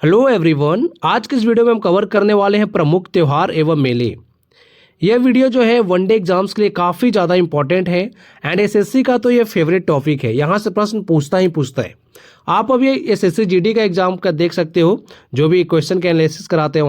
Hello everyone, आज के इस वीडियो में हम कवर करने वाले हैं प्रमुख त्यौहार एवं मेले। यह वीडियो जो है वनडे एग्जाम्स के लिए काफ़ी ज़्यादा इंपॉर्टेंट है एंड एसएससी का तो ये फेवरेट टॉपिक है। यहाँ से प्रश्न पूछता ही पूछता है। आप अभी एसएससी जीडी का एग्जाम का देख सकते हो, जो भी क्वेश्चन के एनालिसिस कराते हैं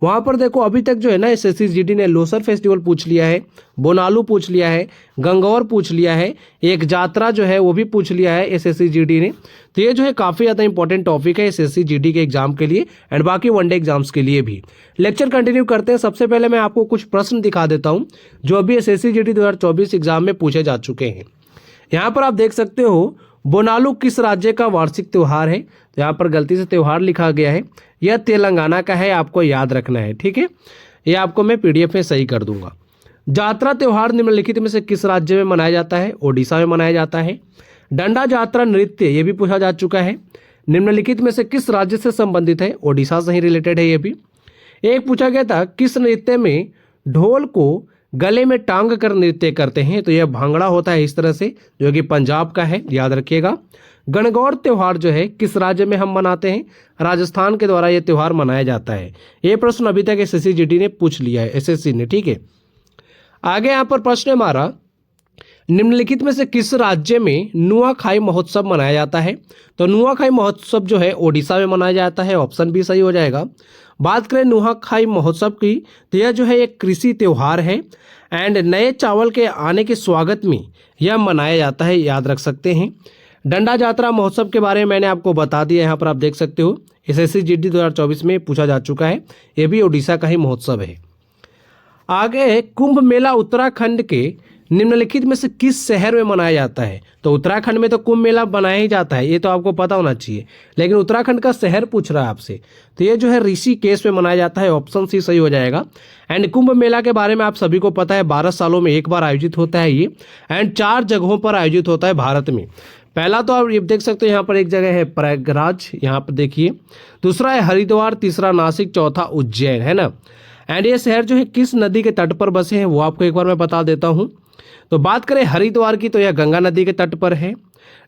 वहाँ पर देखो अभी तक जो है ना एसएससी जीडी ने लोसर फेस्टिवल पूछ लिया है, बोनालू पूछ लिया है, गंगौर पूछ लिया है, एक जात्रा जो है वो भी पूछ लिया है एसएससी जीडी ने। तो ये जो है काफ़ी ज़्यादा इंपॉर्टेंट टॉपिक है एसएससी जीडी के एग्जाम के लिए एंड बाकी वनडे एग्जाम्स के लिए भी। लेक्चर कंटिन्यू करते हैं। सबसे पहले मैं आपको कुछ प्रश्न दिखा देता हूँ जो अभी एसएससी जीडी 2024 एग्जाम में पूछे जा चुके हैं। यहाँ पर आप देख सकते हो बोनालू किस राज्य का वार्षिक त्यौहार है। तो यहाँ पर गलती से त्यौहार लिखा गया है, यह तेलंगाना का है, आपको याद रखना है, ठीक है। ये आपको मैं पीडीएफ में सही कर दूंगा। जात्रा त्यौहार निम्नलिखित में से किस राज्य में मनाया जाता है? ओडिशा में मनाया जाता है। डंडा जात्रा नृत्य, ये भी पूछा जा चुका है, निम्नलिखित में से किस राज्य से संबंधित है? ओडिशा से ही रिलेटेड है ये भी। एक पूछा गया था किस नृत्य में ढोल को गले में टांग कर नृत्य करते हैं? तो यह भांगड़ा होता है इस तरह से, जो कि पंजाब का है, याद रखिएगा। गणगौर त्यौहार जो है किस राज्य में हम मनाते हैं? राजस्थान के द्वारा यह त्यौहार मनाया जाता है। ये प्रश्न अभी तक एसएससी जीडी ने पूछ लिया है, एसएससी ने, ठीक है। आगे यहाँ पर प्रश्न हमारा, निम्नलिखित में से किस राज्य में नुआखाई महोत्सव मनाया जाता है? तो नुआखाई महोत्सव जो है ओडिशा में मनाया जाता है, ऑप्शन बी सही हो जाएगा। बात करें नुआखाई महोत्सव की, तो यह जो है एक कृषि त्यौहार है एंड नए चावल के आने के स्वागत में यह मनाया जाता है, याद रख सकते हैं। डंडा जात्रा महोत्सव के बारे में मैंने आपको बता दिया, यहाँ पर आप देख सकते हो एसएससी जीडी 2024 में पूछा जा चुका है, यह भी ओडिशा का ही महोत्सव है। आगे कुंभ मेला उत्तराखंड के निम्नलिखित में से किस शहर में मनाया जाता है? तो उत्तराखंड में तो कुंभ मेला बनाया ही जाता है, ये तो आपको पता होना चाहिए, लेकिन उत्तराखंड का शहर पूछ रहा है आपसे। तो ये जो है ऋषिकेश में मनाया जाता है, ऑप्शन सी सही हो जाएगा। एंड कुंभ मेला के बारे में आप सभी को पता है 12 सालों में एक बार आयोजित होता है ये, एंड 4 जगहों पर आयोजित होता है भारत में। पहला तो आप ये देख सकते हो, यहाँ पर एक जगह है प्रयागराज, यहाँ पर देखिए। दूसरा है हरिद्वार, तीसरा नासिक, चौथा उज्जैन, है ना। एंड ये शहर जो है किस नदी के तट पर बसे हैं वो आपको एक बार मैं बता देता हूँ। तो बात करें हरिद्वार की, तो यह गंगा नदी के तट पर है।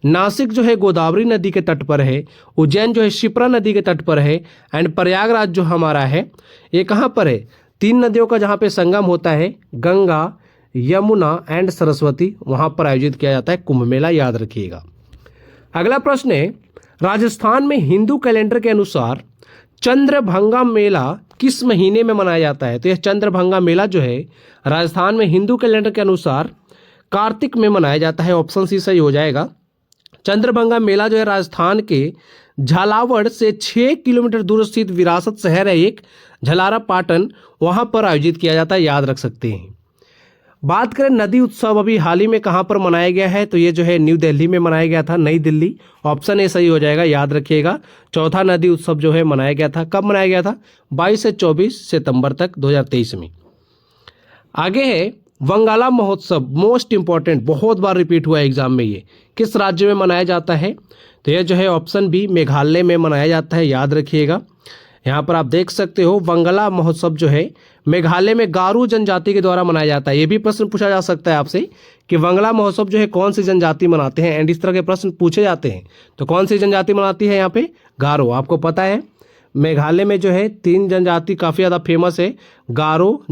नासिक जो है गोदावरी नदी के तट पर है। उज्जैन जो है शिप्रा नदी के तट पर है। एंड प्रयागराज जो हमारा है ये कहाँ पर है? 3 नदियों का जहाँ पे संगम होता है, गंगा, यमुना एंड सरस्वती, वहाँ पर आयोजित किया जाता है कुंभ मेला, याद रखिएगा। अगला प्रश्न है, राजस्थान में हिंदू कैलेंडर के अनुसार चंद्रभंगा मेला किस महीने में मनाया जाता है? तो यह चंद्रभंगा मेला जो है राजस्थान में हिंदू कैलेंडर के अनुसार कार्तिक में मनाया जाता है, ऑप्शन सी सही हो जाएगा। चंद्रभंगा मेला जो है राजस्थान के झालावाड़ से 6 किलोमीटर दूर स्थित विरासत शहर है एक, झलारा पाटन, वहां पर आयोजित किया जाता है, याद रख सकते हैं। बात करें नदी उत्सव अभी हाल ही में कहां पर मनाया गया है? तो ये जो है न्यू दिल्ली में मनाया गया था, नई दिल्ली, ऑप्शन ए सही हो जाएगा, याद रखिएगा। चौथा नदी उत्सव जो है मनाया गया था, कब मनाया गया था? 22 से 24 सितंबर तक 2023 में। आगे है वंगाला महोत्सव, मोस्ट इंपॉर्टेंट, बहुत बार रिपीट हुआ है एग्जाम में, ये किस राज्य में मनाया जाता है? तो यह जो है ऑप्शन बी मेघालय में मनाया जाता है, याद रखिएगा। यहाँ पर आप देख सकते हो वंगला महोत्सव जो है मेघालय में गारो जनजाति के द्वारा मनाया जाता है। ये भी प्रश्न पूछा जा सकता है आपसे कि वंगला महोत्सव जो है कौन सी जनजाति मनाते हैं, एंड इस तरह के प्रश्न पूछे जाते हैं। तो कौन सी जनजाति मनाती है यहाँ पे? गारो। आपको पता है मेघालय में जो है 3 जनजाति काफ़ी ज़्यादा फेमस है, गारो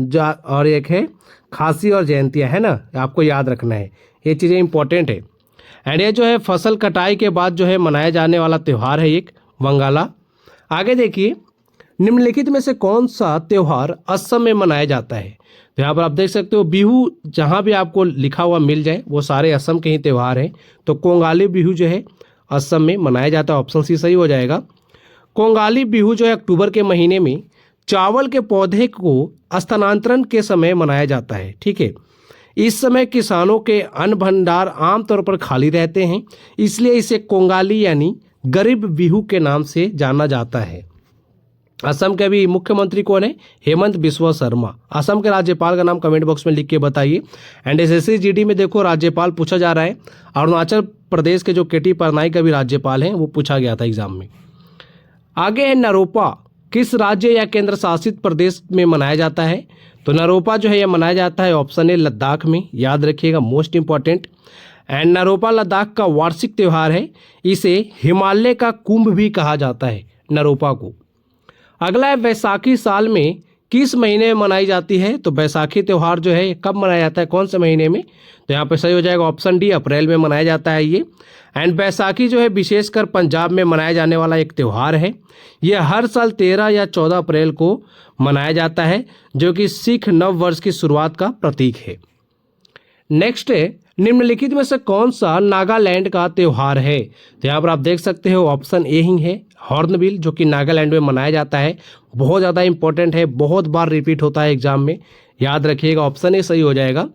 और एक है खासी और जयंतिया, है ना, आपको याद रखना है, ये चीज़ें इंपॉर्टेंट है। एंड ये जो है फसल कटाई के बाद जो है मनाया जाने वाला त्यौहार है एक वंगाला। आगे देखिए, निम्नलिखित में से कौन सा त्यौहार असम में मनाया जाता है? तो यहाँ पर आप देख सकते हो बिहू, जहाँ भी आपको लिखा हुआ मिल जाए वो सारे असम के ही त्यौहार हैं। तो कोंगाली बिहू जो है असम में मनाया जाता है, ऑप्शन सी सही हो जाएगा। कोंगाली बिहू जो है अक्टूबर के महीने में चावल के पौधे को स्थानांतरण के समय मनाया जाता है, ठीक है। इस समय किसानों के अन्न भंडार आमतौर पर खाली रहते हैं, इसलिए इसे कोंगाली यानी गरीब बिहू के नाम से जाना जाता है। असम के अभी मुख्यमंत्री कौन है? हेमंत बिस्वा शर्मा। असम के राज्यपाल का नाम कमेंट बॉक्स में लिख के बताइए। एंड एसएससी जीडी में देखो राज्यपाल पूछा जा रहा है, अरुणाचल प्रदेश के जो केटी परनाई का भी राज्यपाल हैं वो पूछा गया था एग्जाम में। आगे है नरोपा, किस राज्य या केंद्र शासित प्रदेश में मनाया जाता है? तो नरोपा जो है यह मनाया जाता है, ऑप्शन ए लद्दाख में, याद रखिएगा, most important. And Naropa Ladakh का वार्षिक त्यौहार है, इसे हिमालय का कुंभ भी कहा जाता है। नरोपा को। अगला है बैसाखी साल में किस महीने में मनाई जाती है? तो बैसाखी त्यौहार जो है कब मनाया जाता है, कौन से महीने में? तो यहाँ पे सही हो जाएगा ऑप्शन डी, अप्रैल में मनाया जाता है ये। एंड बैसाखी जो है विशेषकर पंजाब में मनाया जाने वाला एक त्यौहार है। ये हर साल 13 या 14 अप्रैल को मनाया जाता है, जो कि सिख नव वर्ष की शुरुआत का प्रतीक है। नेक्स्ट है, निम्नलिखित में से कौन सा नागालैंड का त्यौहार है? तो यहाँ पर आप देख सकते हो ऑप्शन ए ही है, हॉर्नबिल, जो कि नागालैंड में मनाया जाता है। बहुत ज़्यादा इंपॉर्टेंट है, बहुत बार रिपीट होता है एग्जाम में, याद रखिएगा, ऑप्शन ए सही हो जाएगा।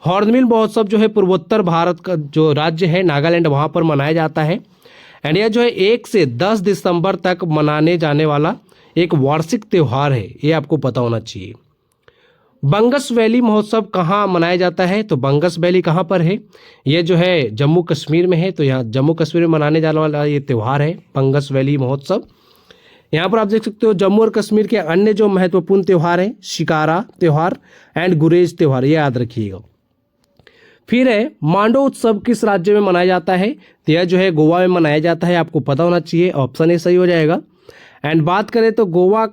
हॉर्नबिल महोत्सव जो है पूर्वोत्तर भारत का जो राज्य है नागालैंड, वहाँ पर मनाया जाता है। एंड यह जो है 1 से 10 दिसंबर तक मनाने जाने वाला एक वार्षिक त्यौहार है, ये आपको पता होना चाहिए। बंगस वैली महोत्सव कहाँ मनाया जाता है? तो बंगस वैली कहाँ पर है? ये जो है जम्मू कश्मीर में है। तो यहाँ जम्मू कश्मीर में मनाने जाने वाला ये त्यौहार है बंगस वैली महोत्सव। यहाँ पर आप देख सकते हो जम्मू और कश्मीर के अन्य जो महत्वपूर्ण त्यौहार हैं, शिकारा त्यौहार एंड गुरेज त्यौहार, ये याद रखिएगा। फिर है, मांडो उत्सव किस राज्य में मनाया जाता है? तो यह जो है गोवा में मनाया जाता है, आपको पता होना चाहिए, ऑप्शन ए सही हो जाएगा। एंड बात करें तो गोवा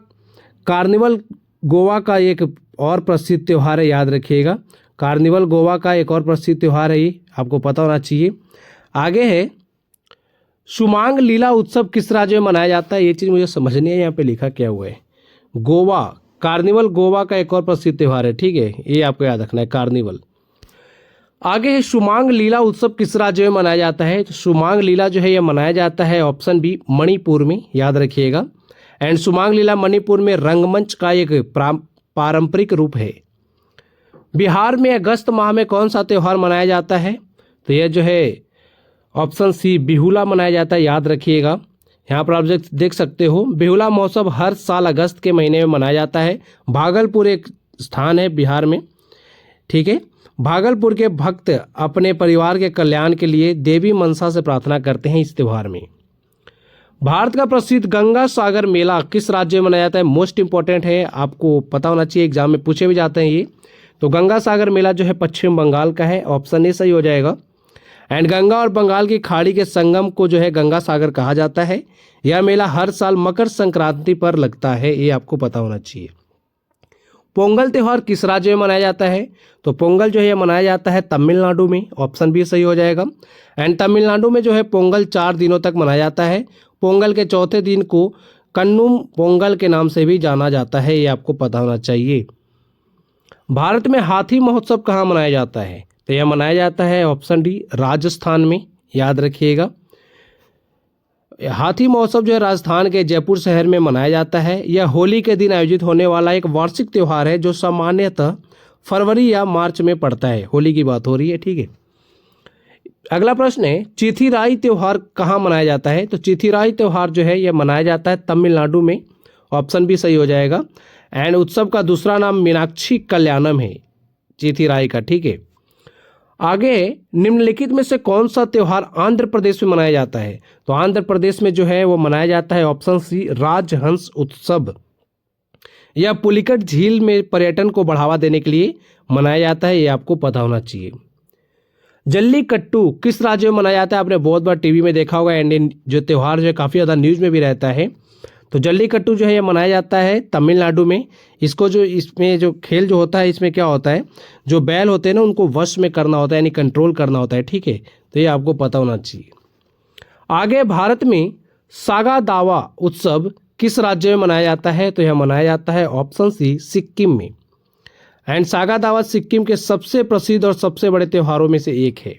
कार्निवल गोवा का एक और प्रसिद्ध त्यौहार है, याद रखिएगा। कार्निवल गोवा का एक और प्रसिद्ध त्यौहार है, ये आपको पता होना चाहिए। आगे है, शुमांग लीला उत्सव किस राज्य में मनाया जाता है? ये चीज़ मुझे समझनी है, यहाँ पे लिखा क्या हुआ है। गोवा, कार्निवल गोवा का एक और प्रसिद्ध त्यौहार है, ठीक है, ये आपको याद रखना है, कार्निवल। आगे है, शुमांग लीला उत्सव किस राज्य में मनाया जाता है? तो शुमांग लीला जो है ये मनाया जाता है, ऑप्शन बी, मणिपुर में, याद रखिएगा। एंड शुमांग लीला मणिपुर में रंगमंच का एक पारंपरिक रूप है। बिहार में अगस्त माह में कौन सा त्यौहार मनाया जाता है? तो यह जो है ऑप्शन सी, बिहुला मनाया जाता है, याद रखिएगा। यहाँ पर आप देख सकते हो बिहुला महोत्सव हर साल अगस्त के महीने में मनाया जाता है। भागलपुर एक स्थान है बिहार में, ठीक है। भागलपुर के भक्त अपने परिवार के कल्याण के लिए देवी मनसा से प्रार्थना करते हैं इस त्यौहार में। भारत का प्रसिद्ध गंगा सागर मेला किस राज्य में मनाया जाता है? मोस्ट इंपॉर्टेंट है, आपको पता होना चाहिए, एग्जाम में पूछे भी जाते हैं ये। तो गंगा सागर मेला जो है पश्चिम बंगाल का है, ऑप्शन ए सही हो जाएगा। एंड गंगा और बंगाल की खाड़ी के संगम को जो है गंगा सागर कहा जाता है। यह मेला हर साल मकर संक्रांति पर लगता है, ये आपको पता होना चाहिए। पोंगल त्यौहार किस राज्य में मनाया जाता है? तो पोंगल जो है मनाया जाता है तमिलनाडु में, ऑप्शन बी सही हो जाएगा। एंड तमिलनाडु में जो है पोंगल 4 दिनों तक मनाया जाता है। पोंगल के चौथे दिन को कन्नूम पोंगल के नाम से भी जाना जाता है, ये आपको पता होना चाहिए। भारत में हाथी महोत्सव कहाँ मनाया जाता है? तो यह मनाया जाता है, ऑप्शन डी, राजस्थान में, याद रखिएगा। हाथी महोत्सव जो है राजस्थान के जयपुर शहर में मनाया जाता है। यह होली के दिन आयोजित होने वाला एक वार्षिक त्यौहार है जो सामान्यतः फरवरी या मार्च में पड़ता है। होली की बात हो रही है, ठीक है। अगला प्रश्न है, चिथिराई त्यौहार कहाँ मनाया जाता है? तो चिथिराई त्यौहार जो है यह मनाया जाता है तमिलनाडु में, ऑप्शन भी सही हो जाएगा। एंड उत्सव का दूसरा नाम मीनाक्षी कल्याणम है चिथिराई का, ठीक है। आगे, निम्नलिखित में से कौन सा त्यौहार आंध्र प्रदेश में मनाया जाता है? तो आंध्र प्रदेश में जो है वो मनाया जाता है, ऑप्शन सी, राजहंस उत्सव। यह पुलिकट झील में पर्यटन को बढ़ावा देने के लिए मनाया जाता है, ये आपको पता होना चाहिए। जल्लीकट्टू किस राज्य में मनाया जाता है? आपने बहुत बार टीवी में देखा होगा, एंड जो त्यौहार जो है काफ़ी ज़्यादा न्यूज़ में भी रहता है। तो जल्लीकट्टू जो है ये मनाया जाता है तमिलनाडु में। इसको जो इसमें जो खेल जो होता है, इसमें क्या होता है, जो बैल होते हैं ना उनको वश में करना होता है, यानी कंट्रोल करना होता है, ठीक है। तो ये आपको पता होना चाहिए। आगे, भारत में सागा दावा उत्सव किस राज्य में मनाया जाता है? तो यह मनाया जाता है, ऑप्शन सी, सिक्किम में। एंड सागा दावा सिक्किम के सबसे प्रसिद्ध और सबसे बड़े त्योहारों में से एक है।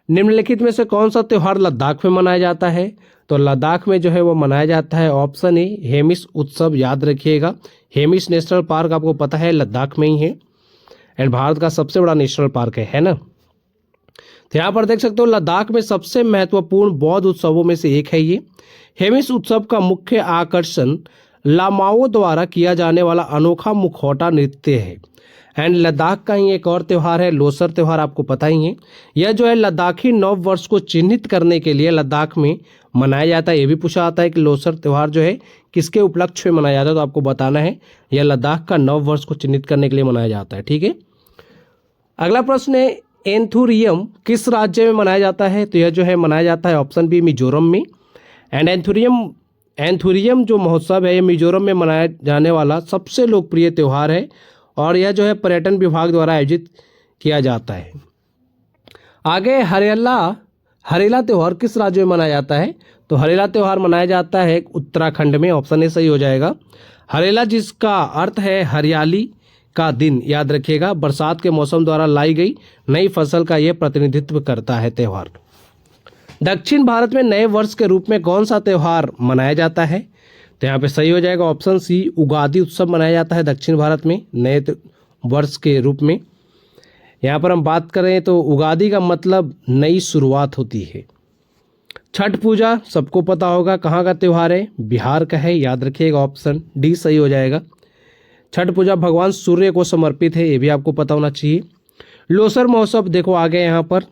निम्नलिखित में से कौन सा त्यौहार लद्दाख में मनाया जाता है? तो लद्दाख में जो है वो मनाया जाता है, ऑप्शन ए, हेमिस उत्सव, याद रखिएगा। हेमिस नेशनल पार्क आपको पता है लद्दाख में ही है, एंड भारत का सबसे बड़ा नेशनल पार्क है ना। तो यहाँ पर देख सकते हो लद्दाख में सबसे महत्वपूर्ण बौद्ध उत्सवों में से एक है ये। हेमिस उत्सव का मुख्य आकर्षण लामाओं द्वारा किया जाने वाला अनोखा मुखौटा नृत्य है। एंड लद्दाख का ही एक और त्यौहार है लोसर त्यौहार, आपको पता ही है। यह जो है लद्दाखी नव वर्ष को चिन्हित करने के लिए लद्दाख में मनाया जाता है। ये भी पूछा जाता है कि लोसर त्यौहार जो है किसके उपलक्ष्य में मनाया जाता है, तो आपको बताना है यह लद्दाख का नव वर्ष को चिन्हित करने के लिए मनाया जाता है, ठीक है। अगला प्रश्न है, एंथुरियम किस राज्य में मनाया जाता है? तो यह जो है मनाया जाता है, ऑप्शन बी, मिजोरम में। एंड एंथुरियम एंथुरियम जो महोत्सव है ये मिजोरम में मनाया जाने वाला सबसे लोकप्रिय त्यौहार है और यह जो है पर्यटन विभाग द्वारा आयोजित किया जाता है। आगे हरेला त्यौहार किस राज्य में मनाया जाता है? तो हरेला त्यौहार मनाया जाता है उत्तराखंड में। ऑप्शन ए सही हो जाएगा। हरेला जिसका अर्थ है हरियाली का दिन, याद रखिएगा, बरसात के मौसम द्वारा लाई गई नई फसल का यह प्रतिनिधित्व करता है त्यौहार। दक्षिण भारत में नए वर्ष के रूप में कौन सा त्यौहार मनाया जाता है? तो यहाँ पे सही हो जाएगा ऑप्शन सी, उगादि उत्सव मनाया जाता है दक्षिण भारत में नए वर्ष के रूप में। यहाँ पर हम बात करें तो उगादि का मतलब नई शुरुआत होती है। छठ पूजा सबको पता होगा कहाँ का त्यौहार है, बिहार का है, याद रखिएगा ऑप्शन डी सही हो जाएगा। छठ पूजा भगवान सूर्य को समर्पित है, ये भी आपको पता होना चाहिए। लोसर महोत्सव देखो आगे यहाँ पर,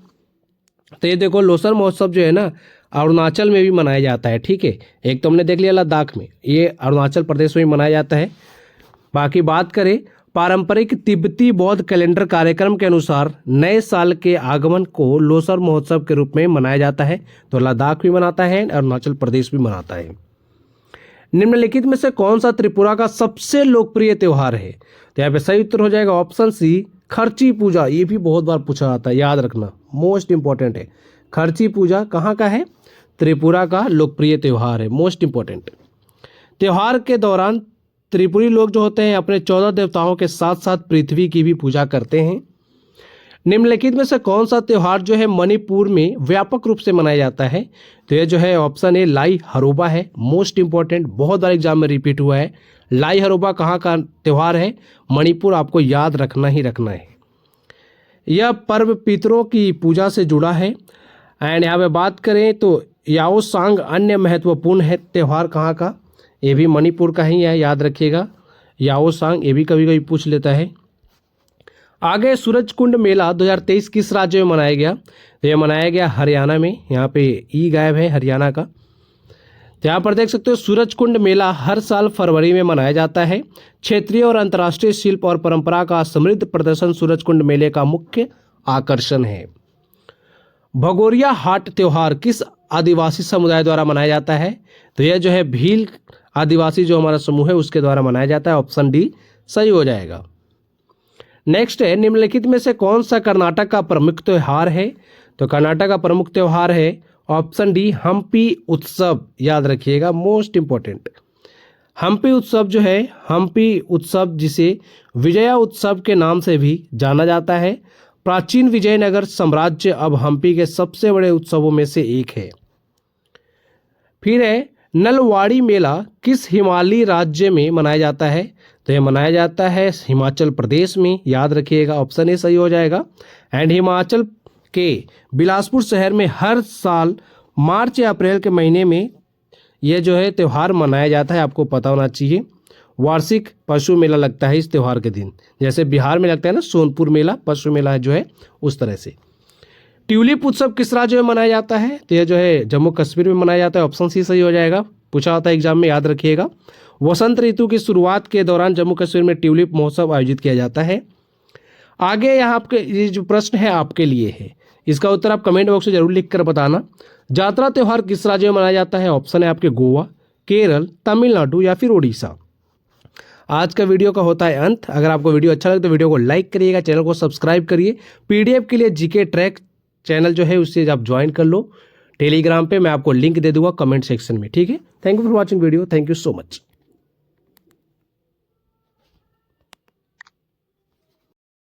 तो ये देखो लोसर महोत्सव जो है ना अरुणाचल में भी मनाया जाता है। ठीक है, एक तो हमने देख लिया लद्दाख में, ये अरुणाचल प्रदेश में मनाया जाता है। बाकी बात करें पारंपरिक तिब्बती बौद्ध कैलेंडर कार्यक्रम के अनुसार नए साल के आगमन को लोसर महोत्सव के रूप में मनाया जाता है। तो लद्दाख भी मनाता है, अरुणाचल प्रदेश भी मनाता है। निम्नलिखित में से कौन सा त्रिपुरा का सबसे लोकप्रिय त्यौहार है? तो यहाँ पे सही उत्तर हो जाएगा ऑप्शन सी, खर्ची पूजा। ये भी बहुत बार पूछा जाता है, याद रखना, मोस्ट इंपॉर्टेंट है। खर्ची पूजा कहाँ का है? त्रिपुरा का लोकप्रिय त्यौहार है, मोस्ट इंपॉर्टेंट। त्यौहार के दौरान त्रिपुरी लोग जो होते हैं अपने 14 देवताओं के साथ साथ पृथ्वी की भी पूजा करते हैं। निम्नलिखित में से कौन सा त्यौहार जो है मणिपुर में व्यापक रूप से मनाया जाता है? तो ये जो है ऑप्शन ए लाई हरोबा है, मोस्ट इंपॉर्टेंट, बहुत बार एग्जाम में रिपीट हुआ है। लाई हरोबा कहाँ का त्यौहार है? मणिपुर, आपको याद रखना ही रखना है। यह पर्व पितरों की पूजा से जुड़ा है। एंड यहाँ पे बात करें तो याओ सांग अन्य महत्वपूर्ण है त्यौहार कहाँ का? ये भी मणिपुर का ही है, याद रखिएगा। याओ सांग ये भी कभी कभी पूछ लेता है। आगे सूरज कुंड मेला 2023 किस राज्य में मनाया गया? तो यह मनाया गया हरियाणा में। यहाँ पे ई गायब है हरियाणा का। तो यहाँ पर देख सकते हो सूरज कुंड मेला हर साल फरवरी में मनाया जाता है। क्षेत्रीय और अंतर्राष्ट्रीय शिल्प और परंपरा का समृद्ध प्रदर्शन सूरज कुंड मेले का मुख्य आकर्षण है। भगोरिया हाट त्यौहार किस आदिवासी समुदाय द्वारा मनाया जाता है? तो यह जो है भील आदिवासी जो हमारा समूह है उसके द्वारा मनाया जाता है। ऑप्शन डी सही हो जाएगा। नेक्स्ट है निम्नलिखित में से कौन सा कर्नाटक का प्रमुख त्यौहार है? तो कर्नाटक का प्रमुख त्यौहार है ऑप्शन डी हम्पी उत्सव, याद रखिएगा, मोस्ट इंपॉर्टेंट। हम्पी उत्सव जो है, हम्पी उत्सव जिसे विजया उत्सव के नाम से भी जाना जाता है, प्राचीन विजयनगर साम्राज्य अब हम्पी के सबसे बड़े उत्सवों में से एक है। फिर है नलवाड़ी मेला किस हिमालयी राज्य में मनाया जाता है? तो यह मनाया जाता है हिमाचल प्रदेश में, याद रखिएगा, ऑप्शन ए सही हो जाएगा। एंड हिमाचल के बिलासपुर शहर में हर साल मार्च या अप्रैल के महीने में यह जो है त्यौहार मनाया जाता है, आपको पता होना चाहिए। वार्षिक पशु मेला लगता है इस त्यौहार के दिन, जैसे बिहार में लगता है ना सोनपुर मेला, पशु मेला जो है उस तरह से। ट्यूलिप उत्सव किस राज्य में मनाया जाता है? तो यह जो है जम्मू कश्मीर में मनाया जाता है। ऑप्शन सी सही हो जाएगा, पूछा होता है एग्जाम में, याद रखिएगा। वसंत ऋतु की शुरुआत के दौरान जम्मू कश्मीर में ट्यूलिप महोत्सव आयोजित किया जाता है। आगे यहाँ आपके ये जो प्रश्न है आपके लिए है, इसका उत्तर आप कमेंट बॉक्स में जरूर लिख कर बताना। जात्रा त्यौहार किस राज्य में मनाया जाता है? ऑप्शन है आपके गोवा, केरल, तमिलनाडु या फिर उड़ीसा। आज का वीडियो का होता है अंत। अगर आपको वीडियो अच्छा लगे तो वीडियो को लाइक करिएगा, चैनल को सब्सक्राइब करिए। पीडीएफ के लिए जीके ट्रैक चैनल जो है उससे आप ज्वाइन कर लो टेलीग्राम पे, मैं आपको लिंक दे दूंगा कमेंट सेक्शन में। ठीक है, thank you for watching video, thank you so much.